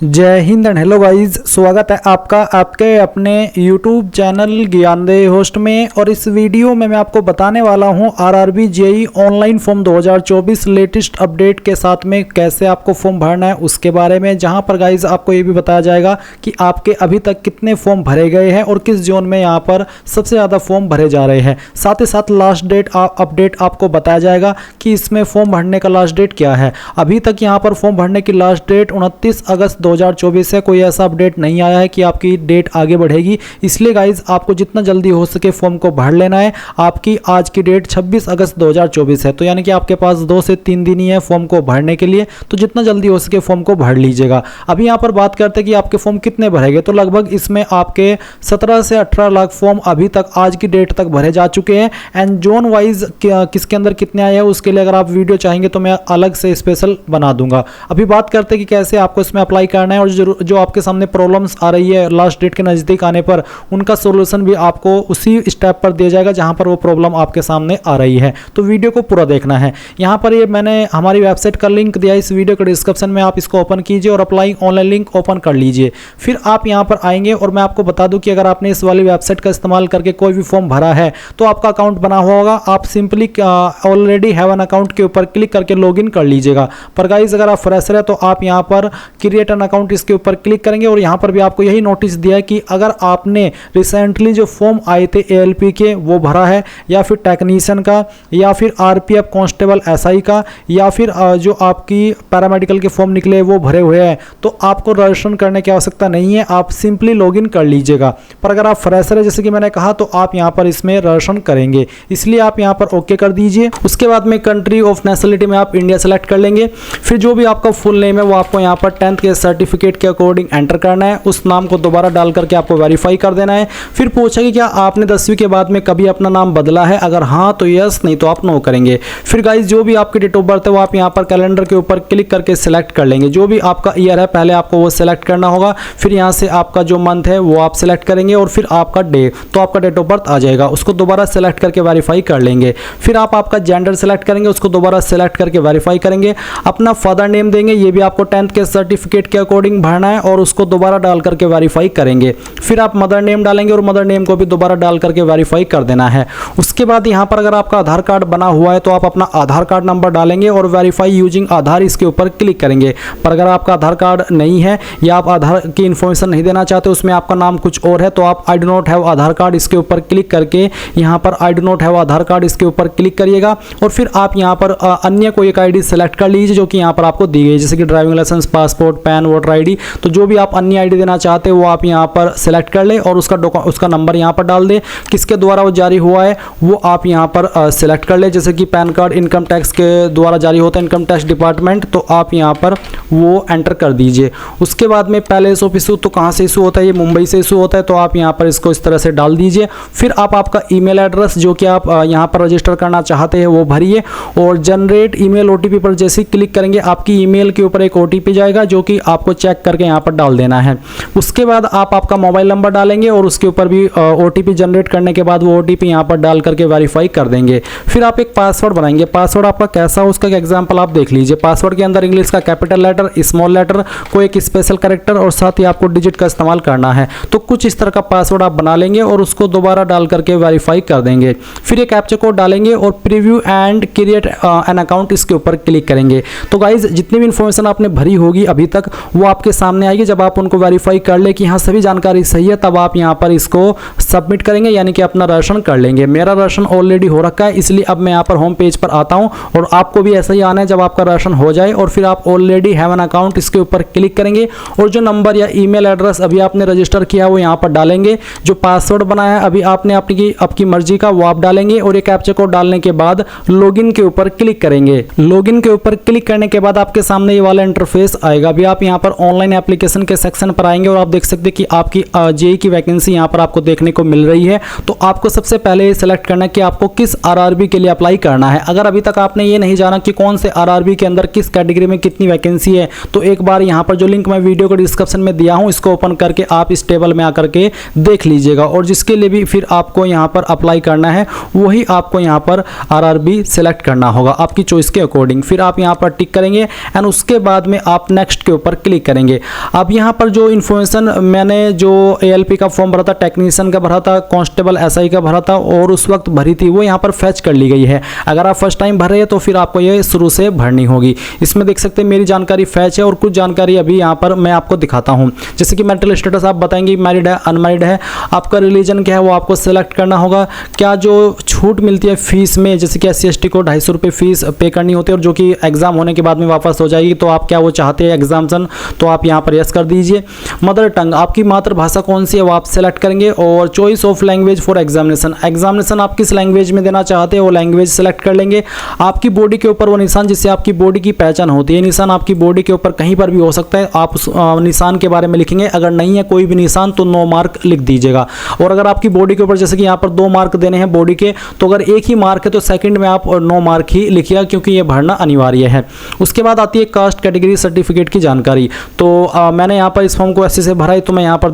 जय Hind and hello guys, स्वागत है आपका आपके अपने YouTube चैनल ज्ञानदेह होस्ट में। और इस वीडियो में मैं आपको बताने वाला हूं RRB JEE online form 2024 latest update के साथ में कैसे आपको फॉर्म भरना है उसके बारे में। जहां पर गाइस आपको ये भी बताया जाएगा कि आपके अभी तक कितने फॉर्म भरे गए हैं और किस जोन में यहां पर सबसे ज़्यादा फॉर्म भरे जा रहे हैं। साथ ही साथ लास्ट डेट अपडेट आपको बताया जाएगा कि इसमें फॉर्म भरने का लास्ट डेट क्या है। अभी तक यहाँ पर फॉर्म भरने की लास्ट डेट 29 अगस्त 2024 है। कोई ऐसा अपडेट नहीं आया है कि आपकी डेट आगे बढ़ेगी, इसलिए गाइज आपको जितना जल्दी हो सके फॉर्म को भर लेना है। आपकी आज की डेट 26 अगस्त 2024 है, तो यानी कि आपके पास 2 से 3 दिन ही है फॉर्म को भरने के लिए, तो जितना जल्दी हो सके फॉर्म को भर लीजिएगा। अभी यहाँ पर बात करते हैं कि आपके फॉर्म कितने भरेंगे, तो लगभग इसमें आपके 17 से 18 लाख फॉर्म अभी तक आज की डेट तक भरे जा चुके हैं। एंड जोन वाइज किसके अंदर कितने आए हैं उसके लिए अगर आप वीडियो चाहेंगे तो मैं अलग से स्पेशल बना दूंगा। अभी बात करते हैं कि कैसे आपको इसमें अप्लाई करना है और जो आपके सामने प्रॉब्लम्स आ रही है लास्ट डेट के नज़दीक आने पर उनका सॉल्यूशन भी आपको उसी स्टेप पर दिया जाएगा जहां पर वो प्रॉब्लम आपके सामने आ रही है। तो वीडियो को पूरा देखना है। यहां पर ये मैंने हमारी वेबसाइट का लिंक दिया है इस वीडियो के डिस्क्रिप्शन में, आप इसको ओपन कीजिए और अप्लाई ऑनलाइन लिंक ओपन कर लीजिए। फिर आप यहां पर आएंगे और मैं आपको बता दूं कि अगर आपने इस वाली वेबसाइट का इस्तेमाल करके कोई भी फॉर्म भरा है तो आपका अकाउंट बना हुआ होगा। आप simply already have an account के ऊपर क्लिक करके लॉगिन कर लीजिएगा। पर गाइस अगर आप फ्रेशर है तो आप यहां पर क्रिएट एन अकाउंट इसके ऊपर क्लिक करेंगे और यहां पर भी आपको यही नोटिस दिया है कि अगर आपने रिसेंटली जो फॉर्म आए थे एएलपी के वो भरा है, या फिर टेक्नीशियन का, या फिर आरपीएफ कांस्टेबल एसआई का, या फिर जो आपकी पैरामेडिकल के फॉर्म निकले वो भरे हुए हैं, तो आपको रजिस्ट्रेशन करने की आवश्यकता नहीं है, आप सिंपली लॉगिन कर लीजिएगा। पर अगर आप फ्रेशर है जैसे कि मैंने कहा तो आप यहां पर इसमें रजिस्ट्रेशन करेंगे, इसलिए आप यहां पर ओके कर दीजिए। उसके बाद में कंट्री ऑफ नेशनलिटी में आप इंडिया सेलेक्ट कर लेंगे। फिर जो भी आपका फुल नेम है वो आपको यहां पर 10th के सर्टिफिकेट के अकॉर्डिंग एंटर करना है। उस नाम को दोबारा डाल करके आपको वेरीफाई कर देना है। फिर पूछा कि क्या आपने 10वीं के बाद में कभी अपना नाम बदला है, अगर हाँ तो यस, नहीं तो आप नो करेंगे। फिर गाइस जो भी आपकी डेट ऑफ बर्थ है वो आप यहाँ पर कैलेंडर के ऊपर क्लिक करके सिलेक्ट कर लेंगे। जो भी आपका ईयर है पहले आपको वो सिलेक्ट करना होगा। फिर यहाँ से आपका जो मंथ है वो आप सिलेक्ट करेंगे और फिर आपका डे, तो आपका डेट ऑफ बर्थ आ जाएगा, उसको दोबारा सिलेक्ट करके वेरीफाई कर लेंगे। फिर आप आपका जेंडर सेलेक्ट करेंगे, उसको दोबारा सिलेक्ट करके वेरीफाई करेंगे। अपना फादर नेम देंगे, ये भी आपको 10th के सर्टिफिकेट के अकॉर्डिंग भरना है और उसको दोबारा डाल करके वेरीफाई करेंगे। फिर आप मदर नेम डालेंगे और मदर नेम को भी दोबारा डाल करके वेरीफाई कर देना है। उसके बाद यहाँ पर अगर आपका आधार कार्ड बना हुआ है तो आप अपना आधार कार्ड नंबर डालेंगे और वेरीफाई यूजिंग आधार इसके ऊपर क्लिक करेंगे। पर अगर आपका आधार कार्ड नहीं है या आप आधार की इन्फॉर्मेशन नहीं देना चाहते, उसमें आपका नाम कुछ और है, तो आप I do not have Aadhaar card इसके ऊपर क्लिक करके यहाँ पर I do not have Aadhaar card इसके ऊपर क्लिक करिएगा। और फिर आप यहाँ पर अन्य कोई एक ID सेलेक्ट कर लीजिए जो कि यहाँ पर आपको दी गई, जैसे कि driving licence, passport, PAN, voter ID। तो जो भी आप अन्य ID देना चाहते हैं वो आप यहाँ पर सेलेक्ट कर ले और उसका नंबर यहाँ पर डाल दे। किसके द्वारा वो जारी हुआ है वो आप यहाँ पर सेलेक्ट कर ले, जैसे कि पैन कार्ड इनकम टैक्स के द्वारा जारी होता है, इनकम टैक्स डिपार्टमेंट, तो आप यहाँ पर वो एंटर कर दीजिए। उसके बाद में पैलेस ऑफ इशू, तो कहाँ से इशू होता है, ये मुंबई से इशू होता है, तो आप यहाँ पर इसको इस तरह से डाल दीजिए। फिर आप आपका ईमेल एड्रेस जो कि आप यहाँ पर रजिस्टर करना चाहते हैं वो भरिए और जनरेट ईमेल OTP पर जैसे ही क्लिक करेंगे आपकी ईमेल के ऊपर एक OTP जाएगा जो कि आपको चेक करके यहाँ पर डाल देना है। उसके बाद आप आपका मोबाइल नंबर डालेंगे और उसके ऊपर भी OTP जनरेट करने के बाद वो OTP यहाँ पर डाल करके वेरीफाई कर देंगे। फिर आप एक पासवर्ड बनाएंगे। पासवर्ड आपका कैसा हो उसका एग्जांपल आप देख लीजिए। पासवर्ड के अंदर इंग्लिश का कैपिटल लेटर, स्मॉल लेटर, कोई एक स्पेशल कैरेक्टर और साथ ही आपको डिजिट का इस्तेमाल करना है। तो कुछ इस तरह का पासवर्ड आप बना लेंगे और उसको दोबारा डाल करके वेरीफाई कर देंगे। फिर एक कैप्चा कोड डालेंगे और preview and create an account इसके ऊपर क्लिक करेंगे। तो गाइज जितनी भी इंफॉर्मेशन आपने भरी होगी अभी तक वो आपके सामने आएगी। जब आप उनको वेरीफाई कर ले कि हाँ सभी जानकारी सही है तब आप यहाँ पर इसको सबमिट करेंगे, यानी कि अपना रजिस्ट्रेशन कर लेंगे। मेरा रजिस्ट्रेशन ऑलरेडी हो रखा है, इसलिए अब मैं यहाँ पर होम पेज पर आता हूँ और आपको भी ऐसा ही आना है। जब आपका रजिस्ट्रेशन हो जाए और फिर आप ऑलरेडी हैव एन अकाउंट इसके ऊपर क्लिक करेंगे और जो नंबर या ईमेल एड्रेस अभी आपने रजिस्टर किया वो यहाँ पर डालेंगे। जो पासवर्ड बनाया है अभी आपने आपकी मर्जी का वो आप डालेंगे और एक कैप्चा कोड डालने के बाद लॉगिन के ऊपर क्लिक करेंगे। लॉगिन के ऊपर क्लिक करने के बाद आपके सामने ये वाला इंटरफेस आएगा। अभी आप यहाँ पर ऑनलाइन एप्लीकेशन के सेक्शन पर आएंगे और आप देख सकते हैं कि आपकी जेईई की वैकेंसी यहाँ पर आपको देखने को मिल रही है। तो आपको सबसे पहले ये सिलेक्ट करना है कि आपको किस आरआरबी के लिए अप्लाई करना है। अगर अभी तक आपने ये नहीं जाना कि कौन से आरआरबी के अंदर किस कैटेगरी में कितनी वैकेंसी है, तो एक बार यहाँ पर जो लिंक मैं वीडियो को डिस्क्रिप्शन में दिया हूँ इसको ओपन करके आप इस टेबल में आकर के देख लीजिएगा। और जिसके लिए भी फिर आपको यहाँ पर अप्लाई करना है वही आपको यहाँ पर आरआरबी सेलेक्ट करना होगा आपकी चॉइस के अकॉर्डिंग। फिर आप यहाँ पर टिक करेंगे एंड उसके बाद में आप नेक्स्ट के ऊपर क्लिक क्लिक करेंगे। अब यहाँ पर जो इन्फॉर्मेशन मैंने जो ALP का फॉर्म भरा था, टेक्नीशियन का भरा था, कांस्टेबल SI का भरा था और उस वक्त भरी थी, वो यहाँ पर फैच कर ली गई है। अगर आप फर्स्ट टाइम भर रहे हैं तो फिर आपको ये शुरू से भरनी होगी। इसमें देख सकते हैं मेरी जानकारी फैच है और कुछ जानकारी अभी यहाँ पर मैं आपको दिखाता हूँ। जैसे कि मेंटल स्टेटस आप बताएंगे मैरिड है अनमैरिड है, आपका रिलीजन क्या है वो आपको सेलेक्ट करना होगा। क्या जो छूट मिलती है फीस में, जैसे कि SC ST को 250 रुपये फीस पे करनी होती है और जो कि एग्जाम होने के बाद में वापस हो जाएगी, तो आप क्या वो चाहते हैं एग्जाम्सन, तो आप यहाँ पर यस कर दीजिए। मदर टंग आपकी मातृभाषा कौन सी है वो आप सेलेक्ट करेंगे और choice of language for examination आप किस लैंग्वेज में देना चाहते हैं वो लैंग्वेज सेलेक्ट कर लेंगे। आपकी बॉडी के ऊपर वो निशान जिससे आपकी बॉडी की पहचान होती है, निशान आपकी बॉडी के ऊपर कहीं पर भी हो सकता है, आप उस निशान के बारे में लिखेंगे। अगर नहीं है कोई भी निशान तो 9 मार्क लिख दीजिएगा। और अगर आपकी बॉडी के ऊपर जैसे कि यहाँ पर 2 मार्क देने हैं बॉडी के, तो अगर एक ही मार्क है तो सेकंड में आप 9 मार्क ही लिखिएगा क्योंकि ये भरना अनिवार्य है। उसके बाद आती है कास्ट कैटेगरी सर्टिफिकेट की जानकारी। तो मैंने यहाँ पर इस फॉर्म को ऐसे से भरा है, तो मैं यहाँ पर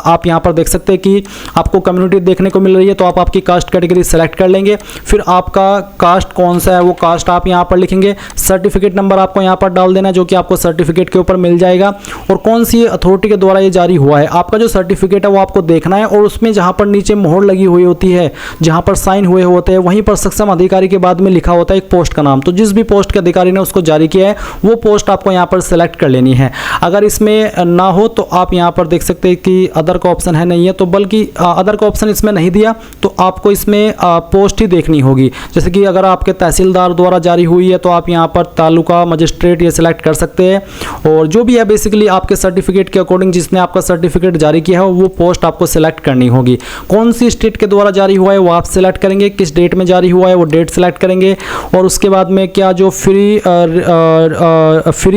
आप यहाँ पर देख सकते हैं कि आपको कम्युनिटी देखने को मिल रही है, तो आप आपकी कास्ट कैटेगरी सेलेक्ट कर लेंगे। फिर आपका कास्ट कौन सा है वो कास्ट आप यहाँ पर लिखेंगे। सर्टिफिकेट नंबर आपको यहाँ पर डाल देना जो कि आपको सर्टिफिकेट के ऊपर मिल जाएगा, और कौन सी अथॉरिटी के द्वारा ये जारी हुआ है। आपका जो सर्टिफिकेट है वो आपको देखना है और उसमें जहाँ पर नीचे मोहर लगी हुई होती है, जहाँ पर साइन हुए होते हैं, वहीं पर सक्षम अधिकारी के बाद में लिखा होता है एक पोस्ट का नाम। तो जिस भी पोस्ट के अधिकारी ने उसको जारी किया है वो पोस्ट आपको यहाँ पर सेलेक्ट कर लेनी है। अगर इसमें ना हो तो आप यहाँ पर देख सकते हैं कि अदर का ऑप्शन है, नहीं है तो, बल्कि अदर का ऑप्शन इसमें नहीं दिया तो आपको इसमें पोस्ट ही देखनी होगी। जैसे कि अगर आपके तहसीलदार द्वारा जारी हुई है तो आप यहाँ पर तालुका मजिस्ट्रेट ये सिलेक्ट कर सकते हैं। और जो भी है बेसिकली आपके सर्टिफिकेट के अकॉर्डिंग जिसने आपका सर्टिफिकेट जारी किया है वो पोस्ट आपको सिलेक्ट करनी होगी। कौन सी स्टेट के द्वारा जारी हुआ है वो आप सिलेक्ट करेंगे, किस डेट में जारी हुआ है वो डेट सेलेक्ट करेंगे। और उसके बाद में क्या जो free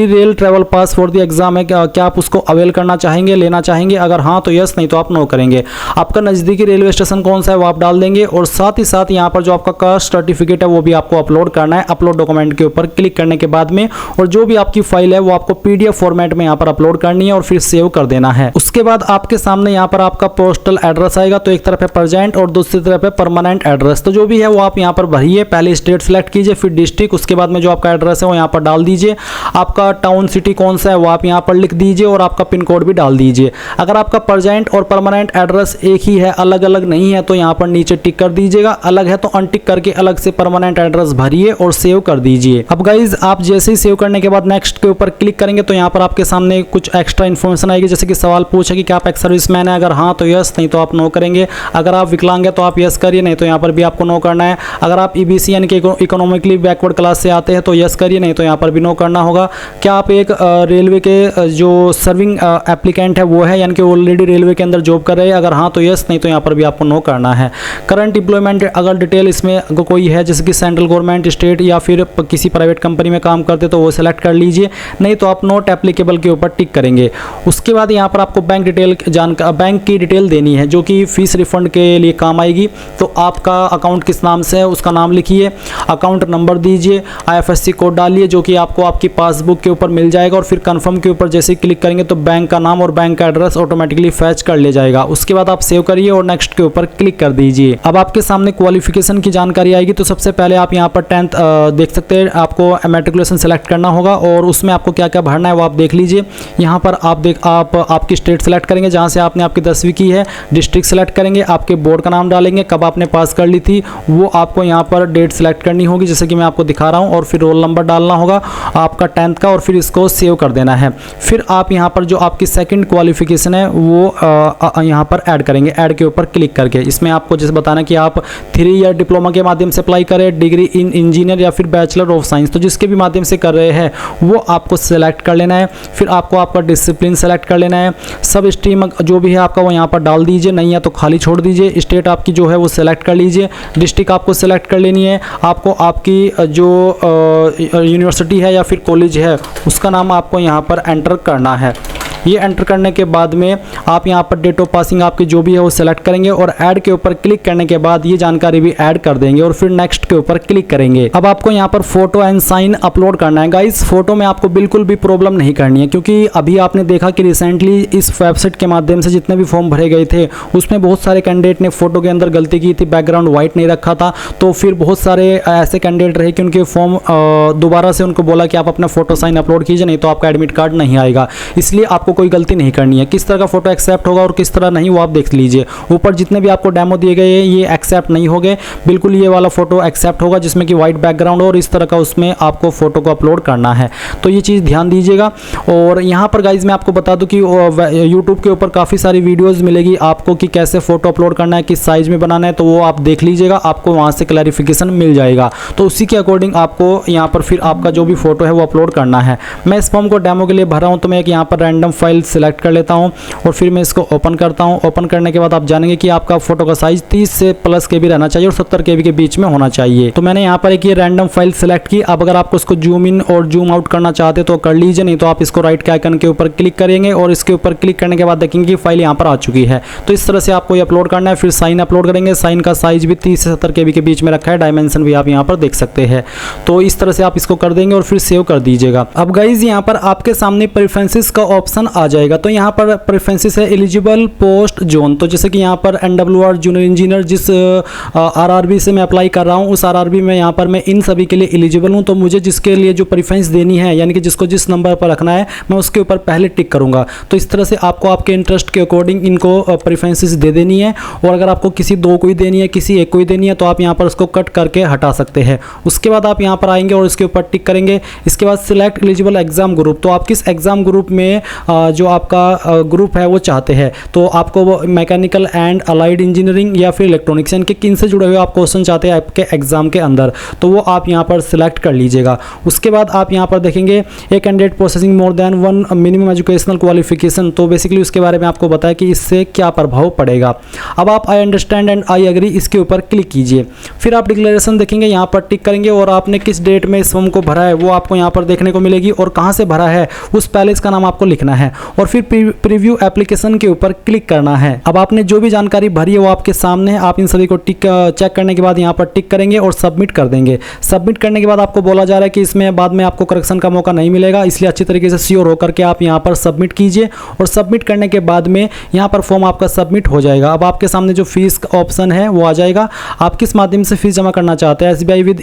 rail travel pass for the exam है, क्या आप उसको अवेल करना चाहेंगे, लेना चाहेंगे। अगर हाँ तो यस, नहीं तो आप नो करेंगे। आपका नज़दीकी रेलवे स्टेशन कौन सा है वो आप डाल देंगे। और साथ ही साथ यहाँ पर जो आपका कास्ट सर्टिफिकेट है वो भी आपको अपलोड करना है। अपलोड डॉक्यूमेंट के ऊपर क्लिक करने के बाद में, और जो भी आपकी फाइल है वो आपको PDF फॉर्मेट में यहाँ पर अपलोड करनी है और फिर सेव कर देना है। उसके बाद आपके सामने यहाँ पर आपका पोस्टल एड्रेस आएगा, तो एक तरफ है प्रेजेंट और दूसरी तरफ है परमानेंट एड्रेस। तो जो भी है वो आप यहाँ पर भरिए। पहले स्टेट सेलेक्ट कीजिए, फिर डिस्ट्रिक्ट, उसके बाद में जो आपका एड्रेस है वो यहाँ पर डाल दीजिए। आपका टाउन सिटी कौन सा है वो आप यहाँ पर लिख दीजिए और आपका पिन कोड भी डाल दीजिए। अगर आपका प्रेजेंट और परमानेंट एड्रेस एक ही है, अलग अलग नहीं है, तो यहाँ पर नीचे टिक कर दीजिएगा। अलग है तो अनटिक करके अलग से परमानेंट एड्रेस भरिए और सेव कर दीजिए। अब गाइज आप जैसे ही सेव करने के बाद नेक्स्ट के ऊपर क्लिक करेंगे तो यहाँ पर आपके सामने कुछ एक्स्ट्रा इन्फॉर्मेशन आएगी। जैसे कि सवाल पूछे कि क्या आप एक्स सर्विसमैन है, अगर हाँ तो यस, नहीं तो आप नो करेंगे। अगर आप विकलांग है तो आप यस करिए, नहीं तो यहाँ पर भी आपको नो करना है। अगर आप EBC यानी कि इकोनॉमिकली बैकवर्ड क्लास से आते हैं तो यस करिए, नहीं तो यहाँ पर भी नो करना होगा। क्या आप एक रेलवे के जो सर्विंग एप्लीकेंट है वो है, यानी कि ऑलरेडी रेलवे के अंदर जॉब कर रहे हैं, अगर हाँ तो यस, नहीं तो यहाँ पर भी आपको नो करना है। करंट एम्प्लॉयमेंट अगर डिटेल इसमें कोई है जैसे कि सेंट्रल गवर्नमेंट, स्टेट या फिर किसी प्राइवेट कंपनी में काम करते तो वो सिलेक्ट कर लीजिए, नहीं तो आप नॉट एप्लीकेबल के ऊपर टिक करेंगे। उसके बाद यहाँ पर आपको बैंक की डिटेल देनी है जो कि फीस रिफंड के लिए काम आएगी। तो आपका अकाउंट किस नाम से है उसका नाम लिखिए, अकाउंट नंबर दीजिए, IFSC कोड डालिए जो कि आपको आपकी पासबुक के ऊपर मिल जाएगा। और फिर कंफर्म के ऊपर जैसे ही क्लिक करेंगे तो बैंक का नाम और बैंक का एड्रेस ऑटोमेटिकली फैच कर ले जाएगा। उसके बाद आप सेव करिए और नेक्स्ट के ऊपर क्लिक कर दीजिए। अब आपके सामने क्वालिफिकेशन की जानकारी आएगी। तो सबसे पहले आप यहाँ पर 10th देख सकते हैं, आपको मैट्रिकुलेशन सेलेक्ट करना होगा और उसमें आपको क्या क्या भरना है वो आप देख लीजिए। यहाँ पर आप आपकी स्टेट सेलेक्ट करेंगे जहाँ से आपने आपकी 10वीं की है, डिस्ट्रिक्ट सेलेक्ट करेंगे, आपके बोर्ड का नाम डालेंगे, कब आपने पास कर ली थी वो आपको यहाँ पर डेट सेलेक्ट करनी होगी जैसे कि मैं आपको दिखा रहा हूँ, और फिर रोल नंबर डालना होगा आपका 10th का और फिर इसको सेव कर देना है। फिर आप यहाँ पर जो आपकी सेकंड क्वालिफिकेशन है वो यहाँ पर ऐड करेंगे, ऐड के ऊपर क्लिक करके। इसमें आपको जैसे बताना कि आप 3 ईयर डिप्लोमा के माध्यम से अप्लाई करें, डिग्री इन इंजीनियर या फिर बैचलर ऑफ साइंस, तो जिसके भी माध्यम से कर रहे हैं वो आपको सेलेक्ट कर लेना है। फिर आपको आपका डिसिप्लिन सेलेक्ट कर लेना है, सब स्ट्रीम जो भी है आपका वो यहाँ पर डाल दीजिए, नहीं है तो खाली छोड़ दीजिए। स्टेट आपकी जो है वो सेलेक्ट कर लीजिए, डिस्ट्रिक्ट आपको सेलेक्ट कर लेनी है। आपको आपकी जो यूनिवर्सिटी है या फिर कॉलेज है उसका नाम आपको यहाँ पर एंटर करना है। ये एंटर करने के बाद में आप यहाँ पर डेट ऑफ पासिंग आपकी जो भी है वो सिलेक्ट करेंगे और ऐड के ऊपर क्लिक करने के बाद ये जानकारी भी ऐड कर देंगे और फिर नेक्स्ट के ऊपर क्लिक करेंगे। अब आपको यहाँ पर फोटो एंड साइन अपलोड करना है। गाइस फोटो में आपको बिल्कुल भी प्रॉब्लम नहीं करनी है, क्योंकि अभी आपने देखा कि रिसेंटली इस वेबसाइट के माध्यम से जितने भी फॉर्म भरे गए थे उसमें बहुत सारे कैंडिडेट ने फोटो के अंदर गलती की थी, बैकग्राउंड व्हाइट नहीं रखा था। तो फिर बहुत सारे ऐसे कैंडिडेट रहे कि उनके फॉर्म दोबारा से उनको बोला कि आप अपना फोटो साइन अपलोड कीजिए, नहीं तो आपका एडमिट कार्ड नहीं आएगा। इसलिए आपको कोई गलती नहीं करनी है। किस तरह का फोटो एक्सेप्ट होगा और किस तरह नहीं वो आप देख लीजिए। ऊपर जितने भी आपको डेमो दिए गए हैं ये एक्सेप्ट नहीं हो गए, बिल्कुल ये वाला फोटो एक्सेप्ट होगा जिसमें कि व्हाइट बैकग्राउंड और इस तरह का उसमें आपको फोटो को अपलोड करना है। तो ये चीज़ ध्यान दीजिएगा। और यहाँ पर गाइज मैं आपको बता दूं कि यूट्यूब के ऊपर काफ़ी सारी वीडियोस मिलेगी आपको कि कैसे फोटो अपलोड करना है, किस साइज में बनाना है, तो वो आप देख लीजिएगा, आपको वहाँ से क्लैरिफिकेशन मिल जाएगा। तो उसी के अकॉर्डिंग आपको यहाँ पर फिर आपका जो भी फोटो है वो अपलोड करना है। मैं इस फॉर्म को डेमो के लिए भरा हूँ, तो मैं एक यहाँ पर रैंडम फाइल सिलेक्ट कर लेता हूँ और फिर मैं इसको ओपन करता हूँ। ओपन करने के बाद आप जानेंगे कि आपका फोटो का साइज 30 से प्लस KB रहना चाहिए और 70 KB के बीच में होना चाहिए। तो मैंने यहाँ पर एक ये रैंडम फाइल सिलेक्ट की। अब अगर आपको इसको जूम इन और जूम आउट करना चाहते तो कर लीजिए, नहीं तो आप इसको राइट के आइकन के ऊपर क्लिक करेंगे और इसके ऊपर क्लिक करने के बाद देखेंगे कि फाइल यहाँ पर आ चुकी है। तो इस तरह से आपको ये अपलोड करना है। फिर साइन अपलोड करेंगे। साइन का साइज भी 30 से 70 KB के बीच में रखा है, डायमेंशन भी आप यहाँ पर देख सकते हैं। तो इस तरह से आप इसको कर देंगे और फिर सेव कर दीजिएगा। अब गाइज यहाँ पर आपके सामने प्रेफरेंसेस का ऑप्शन आ जाएगा। तो यहाँ पर प्रेफरेंसेस है एलिजिबल पोस्ट जोन। तो जैसे कि यहाँ पर NWR जूनियर इंजीनियर जिस RRB से मैं अप्लाई कर रहा हूँ उस RRB में यहाँ पर मैं इन सभी के लिए एलिजिबल हूँ। तो मुझे जिसके लिए जो प्रेफरेंस देनी है, यानी कि जिसको जिस नंबर पर रखना है, मैं उसके ऊपर पहले टिक करूँगा। तो इस तरह से आपको आपके इंटरेस्ट के अकॉर्डिंग इनको प्रेफरेंसेस दे देनी है। और अगर आपको किसी दो को ही देनी है, किसी एक को ही देनी है, तो आप यहाँ पर उसको कट करके हटा सकते हैं। उसके बाद आप यहाँ पर आएंगे और इसके ऊपर टिक करेंगे। इसके बाद सिलेक्ट एलिजिबल एग्जाम ग्रुप। तो आप किस एग्जाम ग्रुप में जो आपका ग्रुप है वो चाहते हैं। तो आपको मैकेनिकल एंड अलाइड इंजीनियरिंग या फिर इलेक्ट्रॉनिक्स, यानी कि किन से जुड़े हुए आप क्वेश्चन चाहते हैं आपके एग्जाम के अंदर, तो वो आप यहाँ पर सिलेक्ट कर लीजिएगा। उसके बाद आप यहाँ पर देखेंगे एक candidate processing more than 1 minimum educational qualification. तो बेसिकली उसके बारे में आपको बताया कि इससे क्या प्रभाव पड़ेगा। अब आप I understand and I agree इसके ऊपर क्लिक कीजिए। फिर आप डिक्लेरेशन देखेंगे, यहाँ पर टिक करेंगे और आपने किस डेट में इस फॉर्म को भरा है वो आपको यहाँ पर देखने को मिलेगी और कहाँ से भरा है उस पैलेस का नाम आपको लिखना है और फिर प्रीव्यू एप्लीकेशन के ऊपर क्लिक करना है। अब आपने जो भी जानकारी भरी है वो आपके सामने है। आप इन सभी को चेक करने के बाद यहाँ पर टिक करेंगे और सबमिट कर देंगे। सबमिट करने के बाद आपको बोला जा रहा है कि इसमें बाद में आपको करेक्शन का मौका नहीं मिलेगा, इसलिए अच्छी तरीके से श्योर होकर के आप यहाँ पर सबमिट कीजिए। और सबमिट करने के बाद में यहाँ पर फॉर्म आपका सबमिट हो जाएगा। अब आपके सामने जो फीस का ऑप्शन है वो आ जाएगा। आप किस माध्यम से फीस जमा करना चाहते हैं, SBI विद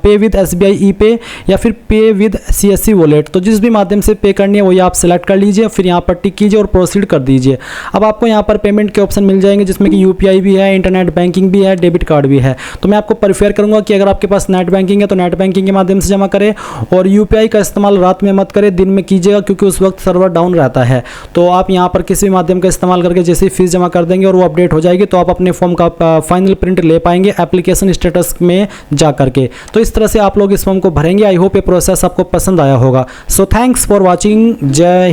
पे विद SBI ई-पे या फिर पे विद CSC वॉलेट। तो जिस भी माध्यम से पे करनी है वही आप सिलेक्ट कर लीजिए, फिर यहाँ पर टिक कीजिए और प्रोसीड कर दीजिए। अब आपको यहाँ पर पेमेंट के ऑप्शन मिल जाएंगे जिसमें कि UPI भी है, इंटरनेट बैंकिंग भी है, डेबिट कार्ड भी है। तो मैं आपको प्रेफर करूँगा कि अगर आपके पास नेट बैंकिंग है तो नेट बैंकिंग के माध्यम से जमा करें और UPI का इस्तेमाल रात में मत करें, दिन में कीजिएगा क्योंकि उस वक्त सर्वर डाउन रहता है। तो आप यहाँ पर किसी भी माध्यम का इस्तेमाल करके जैसे ही फीस जमा कर देंगे और वो अपडेट हो जाएगी तो आप अपने फॉर्म का फाइनल प्रिंट ले पाएंगे एप्लीकेशन स्टेटस में जा करके। तो इस तरह से आप लोग इस फॉर्म को भरेंगे। आई होप ये प्रोसेस आपको पसंद आया होगा। So thanks for watching. जय